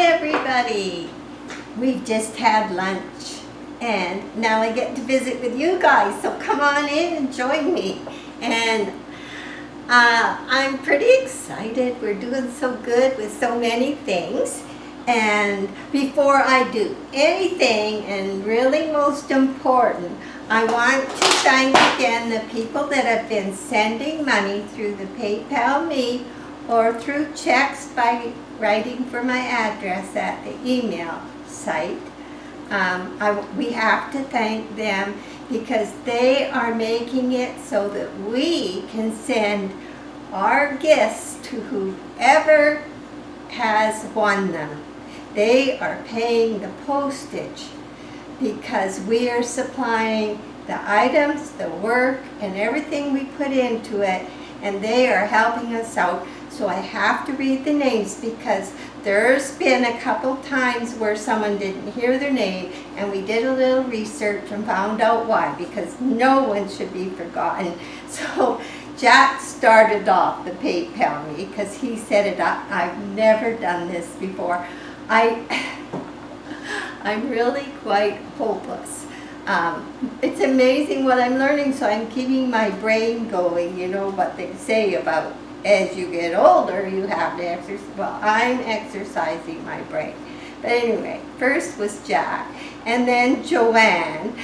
everybody. We've just had lunch and now I get to visit with you guys, so come on in and join me. And I'm pretty excited. We're doing so good with so many things. And before I do anything, and really most important, I want to thank again the people that have been sending money through the PayPal me or through checks by writing for my address at the email site. We have to thank them because they are making it so that we can send our gifts to whoever has won them. They are paying the postage because we are supplying the items, the work, and everything we put into it, and they are helping us out. So I have to read the names because there's been a couple times where someone didn't hear their name, and we did a little research and found out why, because no one should be forgotten. So Jack started off the PayPal me because he set it up. I've never done this before. I'm really quite hopeless. It's amazing what I'm learning, so I'm keeping my brain going. You know what they say about as you get older, you have to exercise. Well, I'm exercising my brain. But anyway, first was Jack, and then Joanne.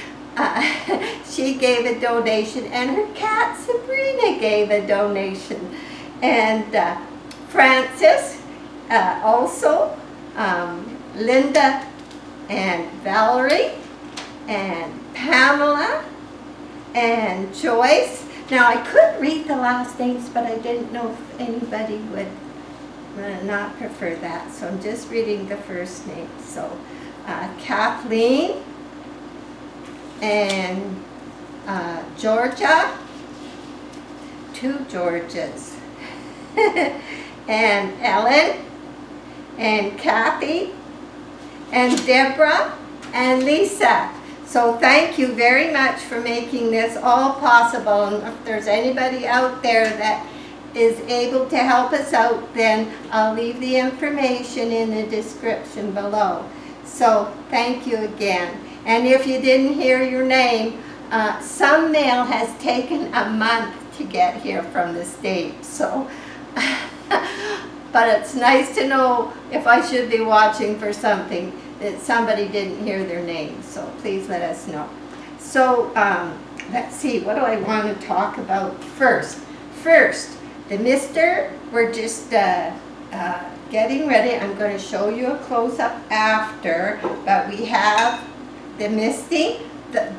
She gave a donation, and her cat Sabrina gave a donation. And Francis, also, Linda and Valerie and Pamela and Joyce. Now I could read the last names, but I didn't know if anybody would not prefer that, so I'm just reading the first name. So Kathleen and Georgia, two Georgias, and Ellen and Kathy and Deborah and Lisa. So thank you very much for making this all possible. And if there's anybody out there that is able to help us out, then I'll leave the information in the description below. So thank you again. And if you didn't hear your name, some mail has taken a month to get here from the States. So, but it's nice to know if I should be watching for something that somebody didn't hear their name, so please let us know. So let's see, what do I want to talk about first? First, the mister, we're just getting ready. I'm going to show you a close-up after, but we have the misting.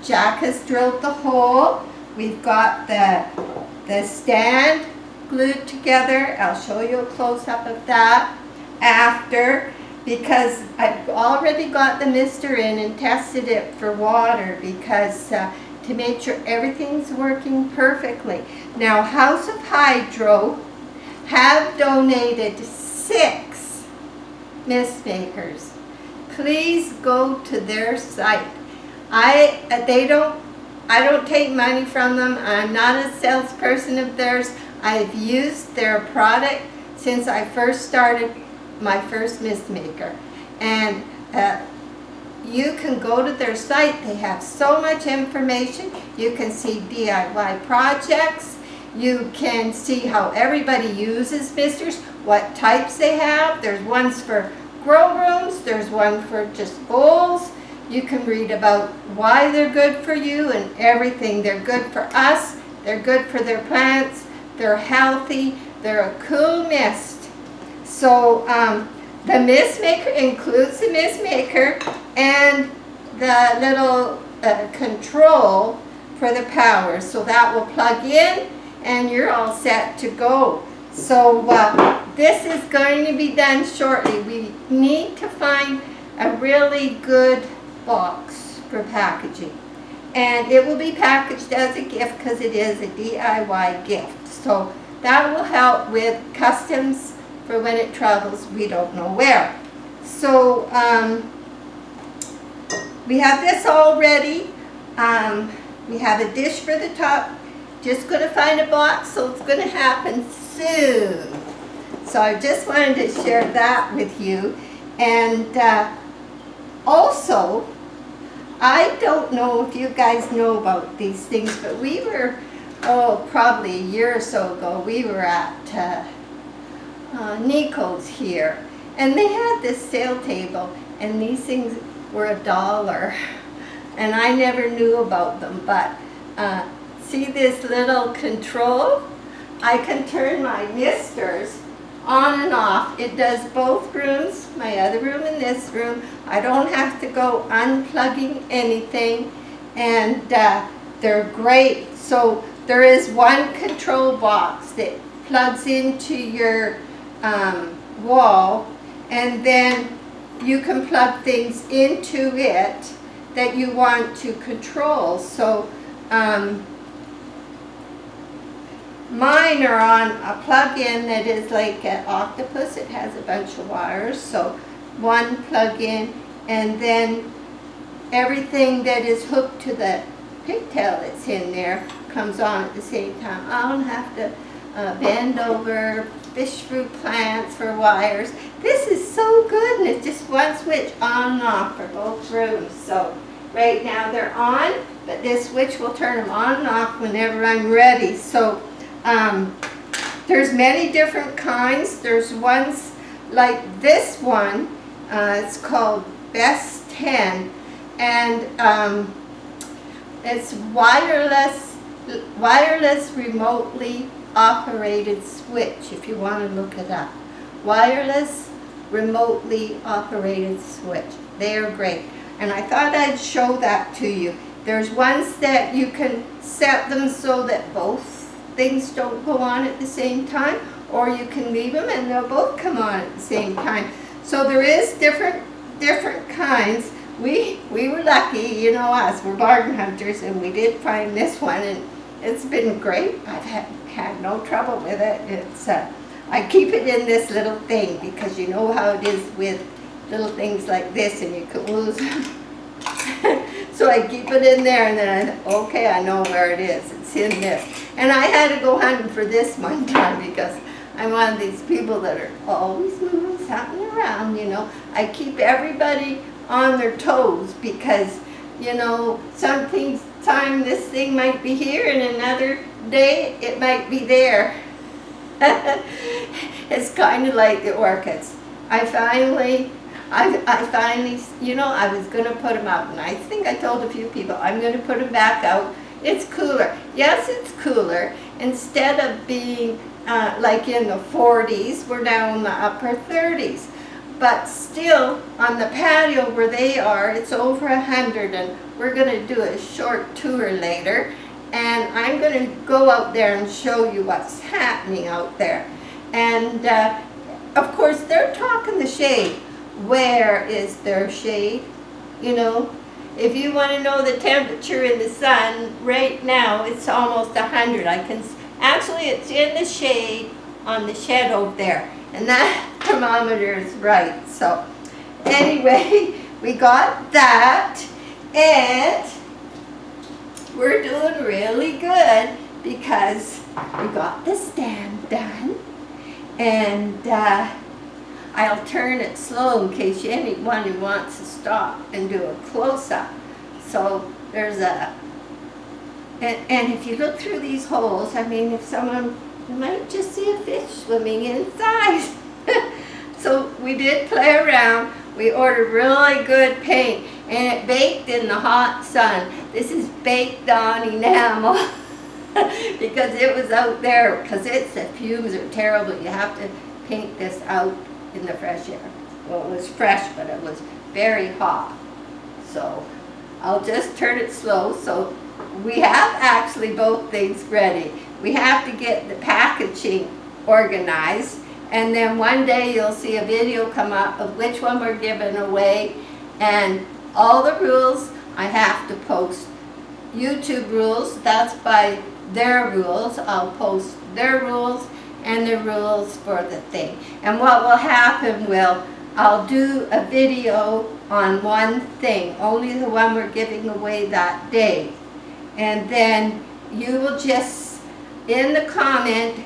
Jack has drilled the hole. We've got the stand glued together. I'll show you a close-up of that after, because I've already got the mister in and tested it for water because to make sure everything's working perfectly. Now, House of Hydro have donated 6 mist makers. Please go to their site. I don't take money from them. I'm not a salesperson of theirs. I've used their product since I first started my first mist maker, and you can go to their site. They have so much information. You can see DIY projects. You can see how everybody uses misters, what types they have. There's ones for grow rooms. There's one for just bowls. You can read about why they're good for you and everything. They're good for us. They're good for their plants. They're healthy. They're a cool mist. So the mist maker includes the mist maker and the little control for the power. So that will plug in and you're all set to go. So this is going to be done shortly. We need to find a really good box for packaging. And it will be packaged as a gift because it is a DIY gift. So that will help with customs for when it travels, we don't know where. So we have this all ready. We have a dish for the top. Just going to find a box, so it's going to happen soon. So I just wanted to share that with you. And also, I don't know if you guys know about these things, but we were, probably a year or so ago, we were at Nico's here, and they had this sale table, and these things were $1, and I never knew about them. But see this little control? I can turn my misters on and off. It does both rooms, my other room and this room. I don't have to go unplugging anything, and they're great. So there is one control box that plugs into your wall, and then you can plug things into it that you want to control. So mine are on a plug-in that is like an octopus. It has a bunch of wires. So one plug-in, and then everything that is hooked to the pigtail that's in there comes on at the same time. I don't have to bend over, fish through plants for wires. This is so good, and it's just one switch on and off for both rooms. So right now they're on, but this switch will turn them on and off whenever I'm ready. So there's many different kinds. There's ones like this one. It's called Best 10, and it's wireless remotely operated switch, if you want to look it up. Wireless remotely operated switch. They are great, and I thought I'd show that to you. There's ones that you can set them so that both things don't go on at the same time, or you can leave them and they'll both come on at the same time. So there is different kinds. We were lucky, you know us, we're bargain hunters, and we did find this one, and it's been great. I've had no trouble with it. It's I keep it in this little thing, because you know how it is with little things like this, and you could lose them. So I keep it in there, and then okay, I know where it is. It's in this. And I had to go hunting for this one time, because I'm one of these people that are always moving something around, you know. I keep everybody on their toes, because, you know, time this thing might be here, and another day it might be there. It's kind of like the orchids. I finally, you know, I was going to put them out, and I think I told a few people I'm going to put them back out. It's cooler. Yes, it's cooler. Instead of being like in the 40s, we're now in the upper 30s. But still, on the patio where they are, it's over 100, and we're going to do a short tour later. And I'm going to go out there and show you what's happening out there. And of course, they're talking the shade. Where is their shade? You know, if you want to know the temperature in the sun, right now it's almost 100. Actually, it's in the shade on the shed over there, and that thermometer is right. So anyway, we got that, and we're doing really good, because we got the stand done, and I'll turn it slow in case anyone who wants to stop and do a close-up. So there's and if you look through these holes, I mean, if someone, you might just see a fish swimming inside. So we did play around. We ordered really good paint, and it baked in the hot sun. This is baked on enamel because it was out there, because the fumes are terrible. You have to paint this out in the fresh air. Well, it was fresh, but it was very hot. So I'll just turn it slow. So we have actually both things ready. We have to get the packaging organized, and then one day you'll see a video come up of which one we're giving away, and all the rules I have to post. YouTube rules, that's by their rules. I'll post their rules and the rules for the thing. And what will happen I'll do a video on one thing, only the one we're giving away that day. And then you will just, in the comment,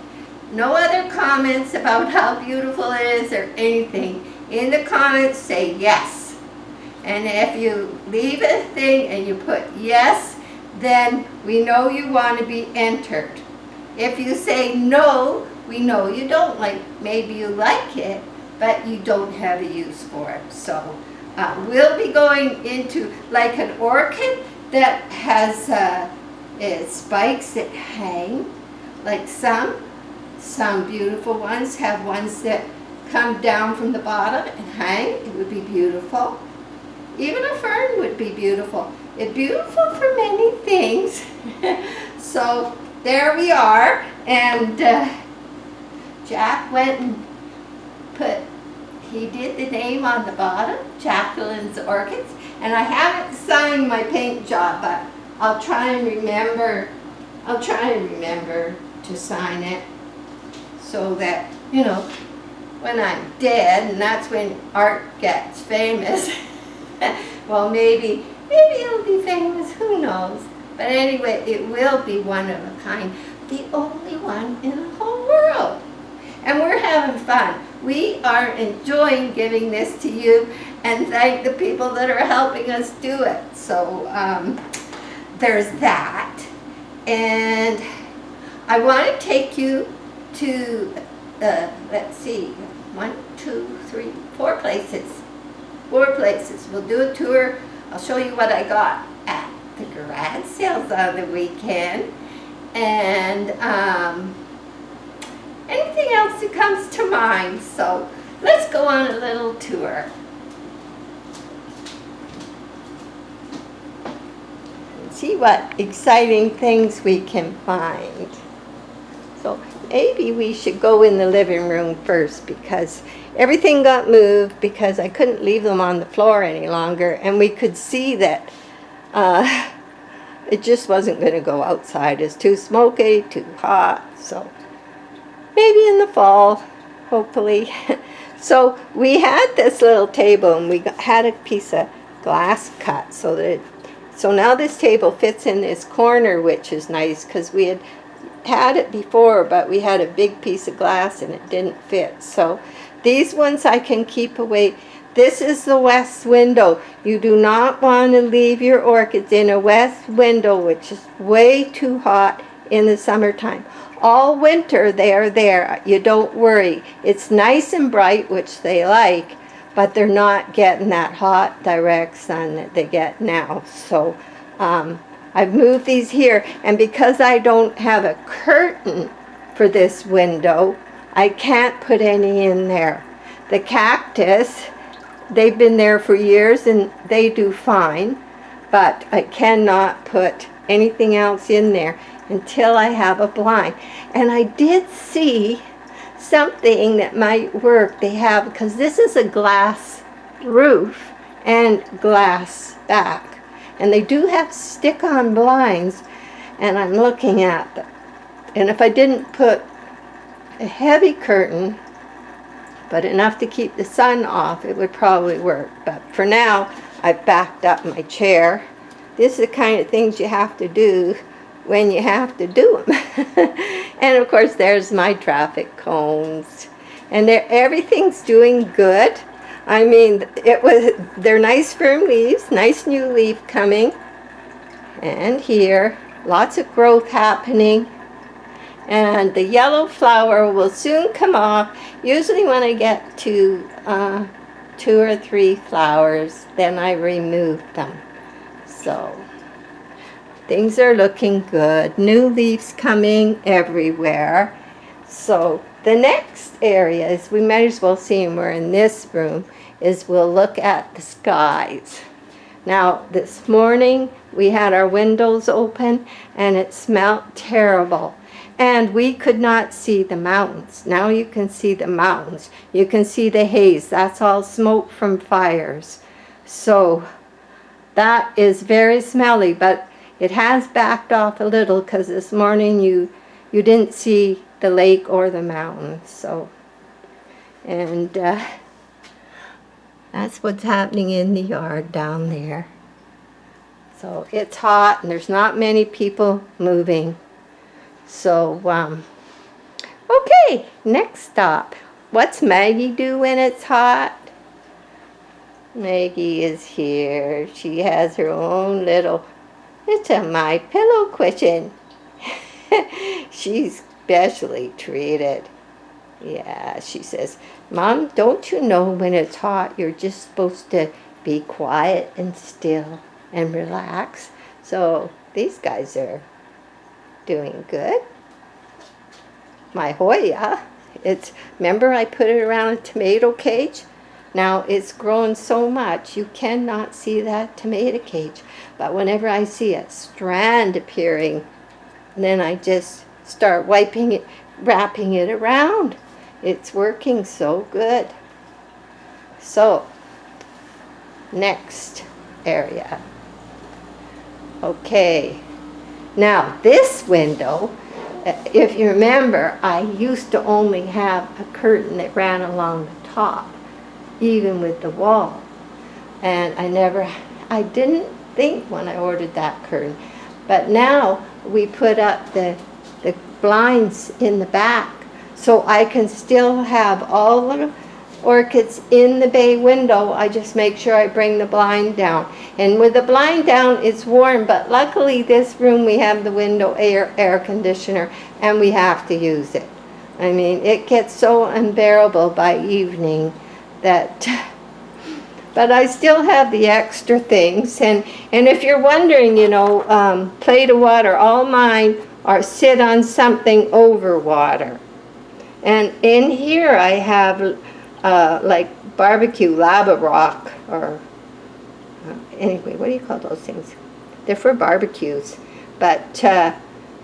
no other comments about how beautiful it is or anything. in the comments, say yes. And if you leave a thing and you put yes, then we know you want to be entered. If you say no, we know you don't like, maybe you like it, but you don't have a use for it. So we'll be going into like an orchid that has spikes that hang, like some beautiful ones have ones that come down from the bottom and hang. It would be beautiful. Even a fern would be beautiful. It's beautiful for many things. So there we are, and Jack went and he did the name on the bottom, Jacqueline's Orchids, and I haven't signed my paint job, but I'll try and remember to sign it so that, you know, when I'm dead, and that's when art gets famous, well, maybe it'll be famous, who knows. But anyway, it will be one of a kind, the only one in the whole world. And we're having fun. We are enjoying giving this to you, and thank the people that are helping us do it. So there's that. And I want to take you to, let's see, 1, 2, 3, 4 places. 4 places. We'll do a tour. I'll show you what I got at the garage sales on the weekend. And anything else that comes to mind. So let's go on a little tour. See what exciting things we can find. So maybe we should go in the living room first, because everything got moved because I couldn't leave them on the floor any longer, and we could see that it just wasn't going to go outside. It's too smoky, too hot, so maybe in the fall, hopefully. So we had this little table, and we had a piece of glass cut so now this table fits in this corner, which is nice, because we had it before, but we had a big piece of glass and it didn't fit. So these ones I can keep away. This is the west window. You do not want to leave your orchids in a west window, which is way too hot in the summertime. All winter they are there. You don't worry. It's nice and bright, which they like, but they're not getting that hot direct sun that they get now. So I've moved these here, and because I don't have a curtain for this window, I can't put any in there. The cactus, they've been there for years and they do fine, but I cannot put anything else in there until I have a blind. And I did see something that might work. They have, because this is a glass roof and glass back, and they do have stick-on blinds, and I'm looking at them. And if I didn't put a heavy curtain, but enough to keep the sun off, it would probably work. But for now, I've backed up my chair. This is the kind of things you have to do when you have to do them. And of course, there's my traffic cones, and everything's doing good. I mean, they're nice firm leaves, nice new leaf coming, and here lots of growth happening, and the yellow flower will soon come off. Usually when I get to 2 or 3 flowers, then I remove them. So things are looking good. New leaves coming everywhere. So the next area is, we might as well see them, we're in this room, is we'll look at the skies. Now this morning we had our windows open and it smelled terrible. And we could not see the mountains. Now you can see the mountains. You can see the haze. That's all smoke from fires. So that is very smelly, but it has backed off a little, because this morning you didn't see the lake or the mountains. So, and that's what's happening in the yard down there. So it's hot and there's not many people moving. So, okay, next stop. What's Maggie do when it's hot? Maggie is here. She has her own little, it's a My Pillow cushion. She's specially treated. Yeah, she says, Mom, don't you know when it's hot you're just supposed to be quiet and still and relax? So these guys are doing good. My Hoya, remember I put it around a tomato cage? Now it's grown so much you cannot see that tomato cage. But whenever I see a strand appearing, then I just start wiping it, wrapping it around. It's working so good. So, next area. Okay. Now, this window, if you remember, I used to only have a curtain that ran along the top, even with the wall. And I didn't think when I ordered that curtain. But now we put up the blinds in the back, so I can still have all the orchids in the bay window. I just make sure I bring the blind down. And with the blind down, it's warm, but luckily this room we have the window air conditioner, and we have to use it. I mean, it gets so unbearable by evening that, but I still have the extra things. And if you're wondering, you know, plate of water, all mine are sit on something over water. And in here I have like barbecue lava rock, or anyway, what do you call those things? They're for barbecues. But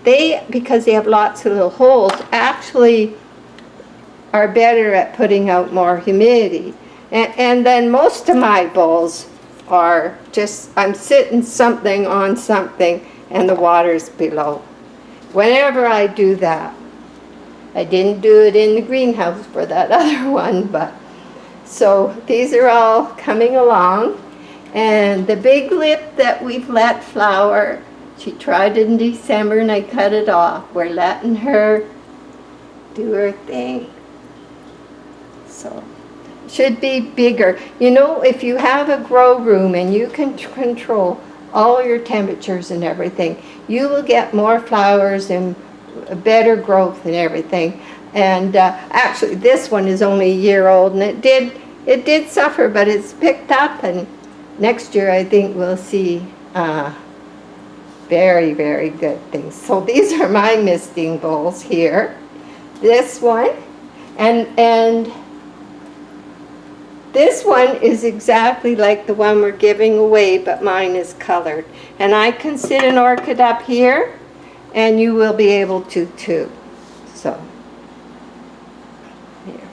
they, because they have lots of little holes, actually are better at putting out more humidity. And then most of my bowls are just, I'm sitting something on something and the water's below. Whenever I do that, I didn't do it in the greenhouse for that other one, but so these are all coming along. And the big lip that we've let flower, she tried it in December and I cut it off. We're letting her do her thing. So should be bigger. You know, if you have a grow room and you can control all your temperatures and everything, you will get more flowers and better growth and everything. And actually this one is only a year old, and it did suffer, but it's picked up, and next year I think we'll see very, very good things. So these are my misting bowls here. This one, and this one is exactly like the one we're giving away, but mine is colored. And I can sit an orchid up here, and you will be able to too. So, here.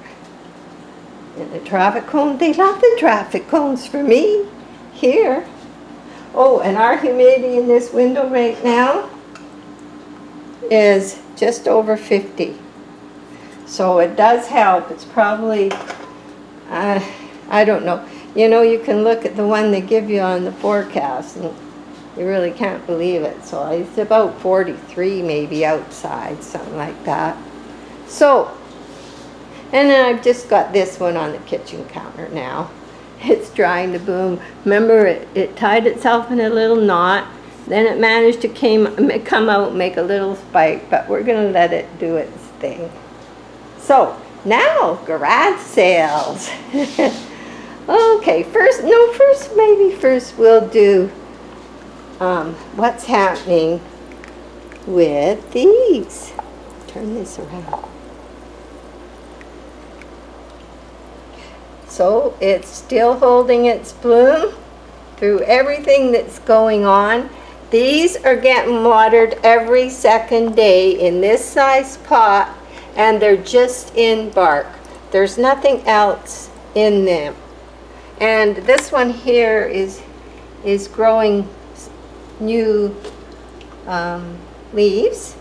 And the traffic cone, they love the traffic cones for me here. Oh, and our humidity in this window right now is just over 50. So it does help. It's probably, I don't know. You know, you can look at the one they give you on the forecast, and you really can't believe it. So it's about 43 maybe outside, something like that. So, and then I've just got this one on the kitchen counter now. It's trying to bloom. Remember, it tied itself in a little knot. Then it managed to come out and make a little spike, but we're going to let it do its thing. So, now, garage sales. Okay, first we'll do what's happening with these. Turn this around. So it's still holding its bloom through everything that's going on. These are getting watered every second day in this size pot, and they're just in bark. There's nothing else in them. And this one here is growing new leaves.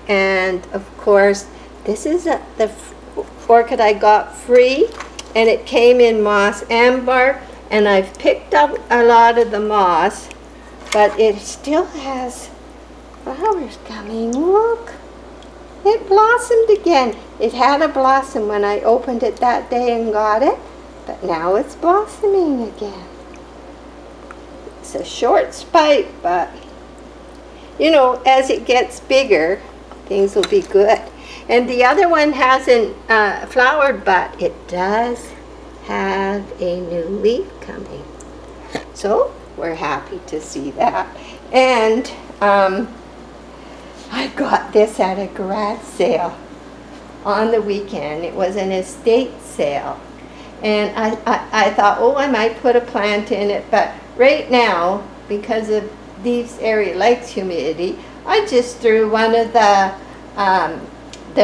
And of course, this is the orchid I got free, and it came in moss and bark, and I've picked up a lot of the moss, but it still has flowers coming. Look, it blossomed again. It had a blossom when I opened it that day and got it, But now it's blossoming again. It's a short spike, but you know, as it gets bigger, things will be good. And the other one hasn't flowered, but it does have a new leaf coming. So we're happy to see that. And I got this at a garage sale on the weekend. It was an estate sale. And I thought, oh, I might put a plant in it. But right now, because of this area likes humidity, I just threw one of the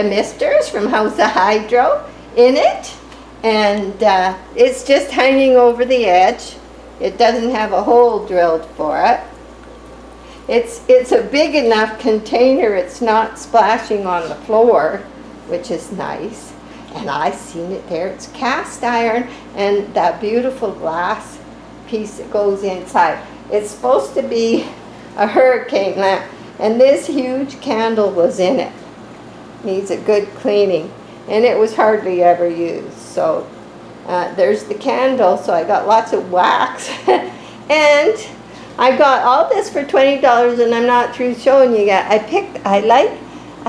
misters from House of Hydro in it. And it's just hanging over the edge. It doesn't have a hole drilled for it. It's a big enough container. It's not splashing on the floor, which is nice. And I seen it there. It's cast iron and that beautiful glass piece that goes inside. It's supposed to be a hurricane lamp. And this huge candle was in it. Needs a good cleaning. And it was hardly ever used. So there's the candle. So I got lots of wax. And I got all this for $20, and I'm not through showing you yet. I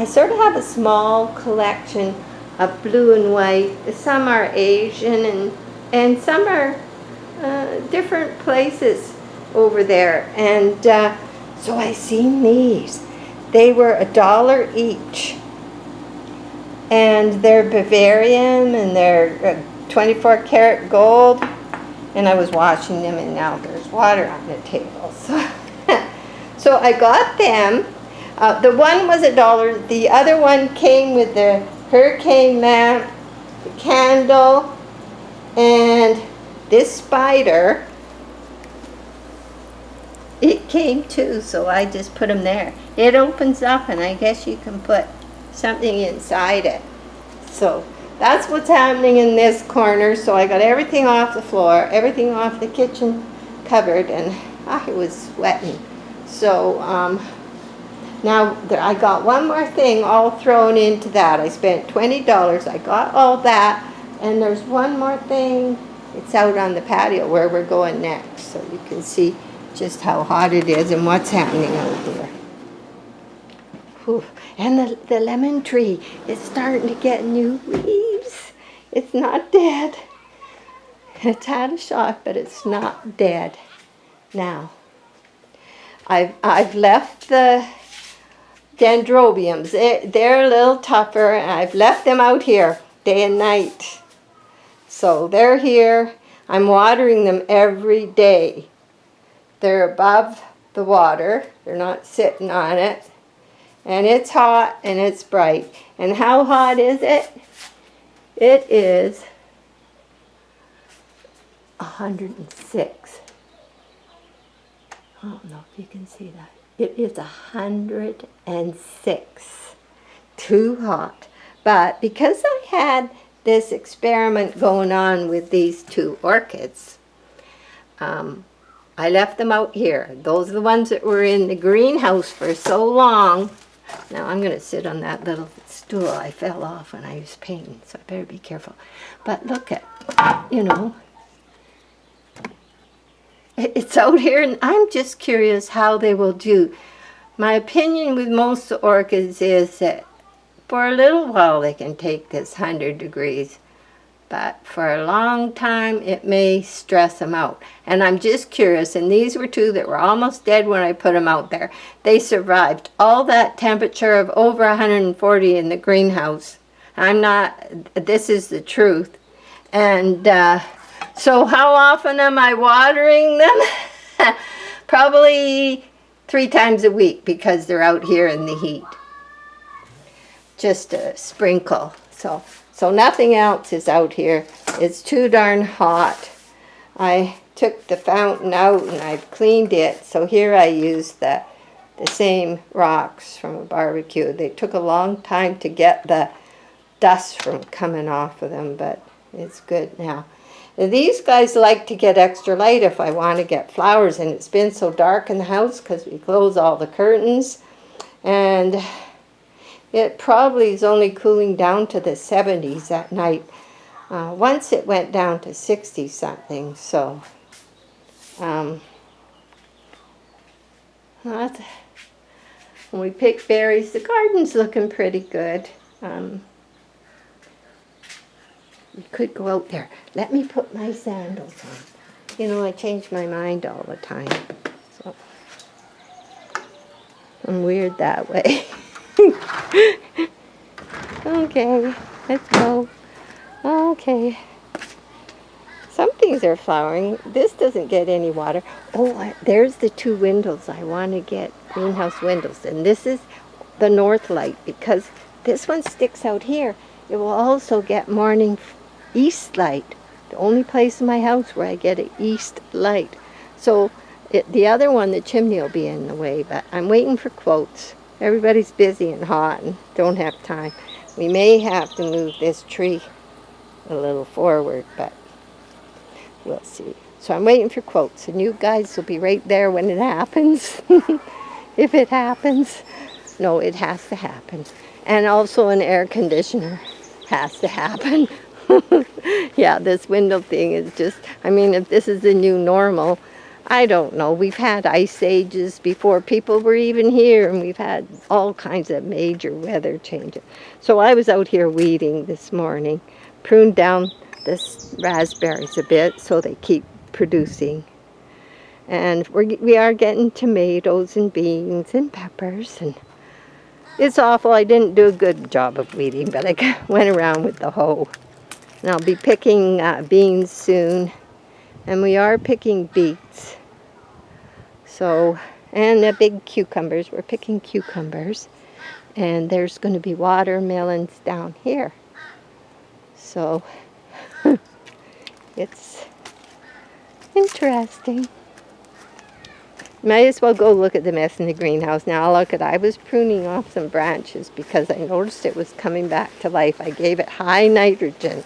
sort of have a small collection of blue and white. Some are Asian and some are different places over there. And so I seen these. They were $1 each. And they're Bavarian and they're 24 karat gold. And I was washing them, and now there's water on the table. So I got them. The one was $1. The other one came with the hurricane lamp, the candle, and this spider. It came too, so I just put them there. It opens up, and I guess you can put something inside it. So that's what's happening in this corner. So I got everything off the floor, everything off the kitchen cupboard, and I was sweating. So now I got one more thing all thrown into that. I spent $20. I got all that, and there's one more thing. It's out on the patio where we're going next, so you can see just how hot it is and what's happening out here. Whew. And the lemon tree is starting to get new leaves. It's not dead. It's had a shock, but it's not dead. Now, I've left the dendrobiums. They're a little tougher, and I've left them out here day and night. So they're here. I'm watering them every day. They're above the water. They're not sitting on it. And it's hot and it's bright. And how hot is it? It is 106. I don't know if you can see that. It is 106. Too hot. But because I had this experiment going on with these two orchids, I left them out here. Those are the ones that were in the greenhouse for so long. Now I'm going to sit on that little stool. I fell off when I was painting, so I better be careful. But look at, you know, it's out here, and I'm just curious how they will do. My opinion with most orchids is that for a little while they can take this 100 degrees. But for a long time, it may stress them out. And I'm just curious, and these were two that were almost dead when I put them out there. They survived all that temperature of over 140 in the greenhouse. This is the truth. And so how often am I watering them? Probably 3 times a week because they're out here in the heat. Just a sprinkle. So nothing else is out here. It's too darn hot. I took the fountain out and I've cleaned it. So here I used the same rocks from a barbecue. They took a long time to get the dust from coming off of them, but it's good now. And these guys like to get extra light if I want to get flowers, and it's been so dark in the house because we close all the curtains. And it probably is only cooling down to the 70s at night. Once it went down to 60 something, so when we pick berries, the garden's looking pretty good. We could go out there. Let me put my sandals on. You know, I change my mind all the time. So I'm weird that way. Okay, let's go. Okay. Some things are flowering. This doesn't get any water. Oh, there's the 2 windows. I want to get greenhouse windows. And this is the north light because this one sticks out here. It will also get morning east light. The only place in my house where I get an east light. So the other one, the chimney will be in the way, but I'm waiting for quotes. Everybody's busy and hot and don't have time. We may have to move this tree a little forward, but we'll see. So I'm waiting for quotes, and you guys will be right there when it happens. If it happens. No, it has to happen. And also an air conditioner has to happen. Yeah, this window thing is just, I mean, if this is the new normal, I don't know. We've had ice ages before people were even here, and we've had all kinds of major weather changes. So I was out here weeding this morning, pruned down this raspberries a bit so they keep producing. And we are getting tomatoes and beans and peppers, and it's awful. I didn't do a good job of weeding, but I went around with the hoe. And I'll be picking beans soon, and we are picking beets. So, and big cucumbers. We're picking cucumbers, and there's going to be watermelons down here. So, it's interesting. Might as well go look at the mess in the greenhouse. Now look I was pruning off some branches because I noticed it was coming back to life. I gave it high nitrogen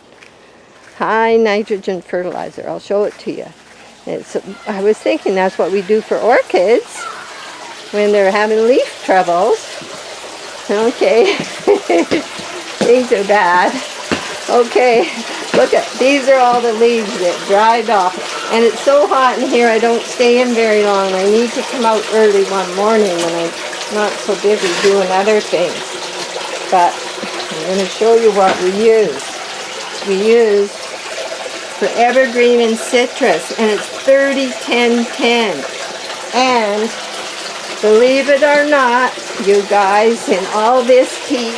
fertilizer. I'll show it to you. I was thinking that's what we do for orchids when they're having leaf troubles. Okay, these are bad. Okay, look at, these are all the leaves that dried off. And it's so hot in here I don't stay in very long. I need to come out early one morning when I'm not so busy doing other things. But I'm going to show you what we use. We use for evergreen and citrus, and it's 30-10-10. And believe it or not, you guys, in all this heat,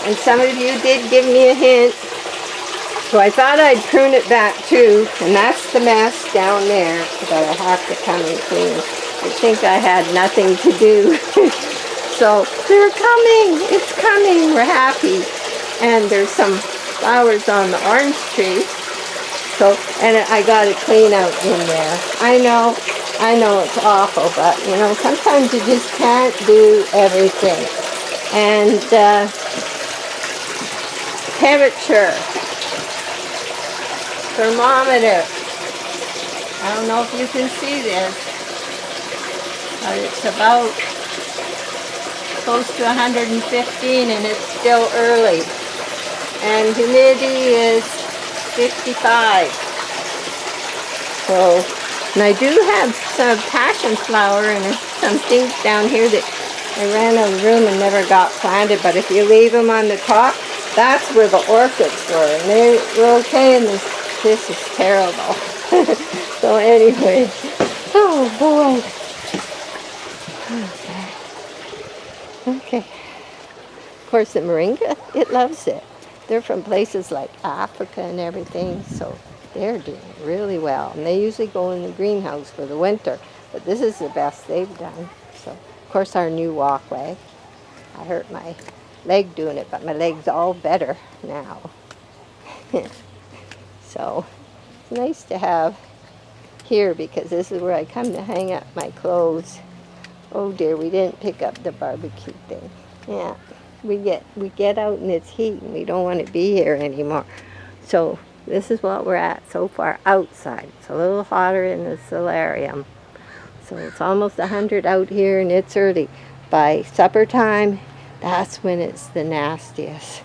and some of you did give me a hint, so I thought I'd prune it back too, and that's the mess down there that I have to come and clean. I think I had nothing to do. So they're coming, it's coming, we're happy. And there's some flowers on the orange tree. So, and I got to clean out in there. I know it's awful, but you know, sometimes you just can't do everything. And temperature. Thermometer. I don't know if you can see this, but it's about close to 115 and it's still early. And humidity is 55. So, and I do have some passion flower and some things down here that I ran out of room and never got planted, but if you leave them on the top, that's where the orchids were, and they were okay, and this is terrible. So anyway, oh boy. Okay. Of course the moringa, it loves it. They're from places like Africa and everything, so they're doing really well. And they usually go in the greenhouse for the winter, but this is the best they've done. So, of course, our new walkway. I hurt my leg doing it, but my leg's all better now. So, it's nice to have here because this is where I come to hang up my clothes. Oh dear, we didn't pick up the barbecue thing. Yeah. We get out in this heat and we don't want to be here anymore. So this is what we're at so far outside. It's a little hotter in the solarium. So it's almost 100 out here and it's early. By supper time, that's when it's the nastiest.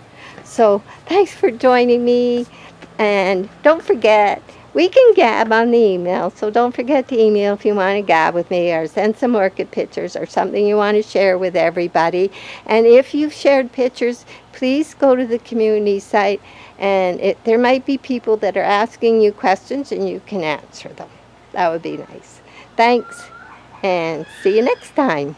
So thanks for joining me. And don't forget, we can gab on the email, so don't forget to email if you want to gab with me or send some orchid pictures or something you want to share with everybody. And if you've shared pictures, please go to the community site, and there might be people that are asking you questions and you can answer them. That would be nice. Thanks, and see you next time.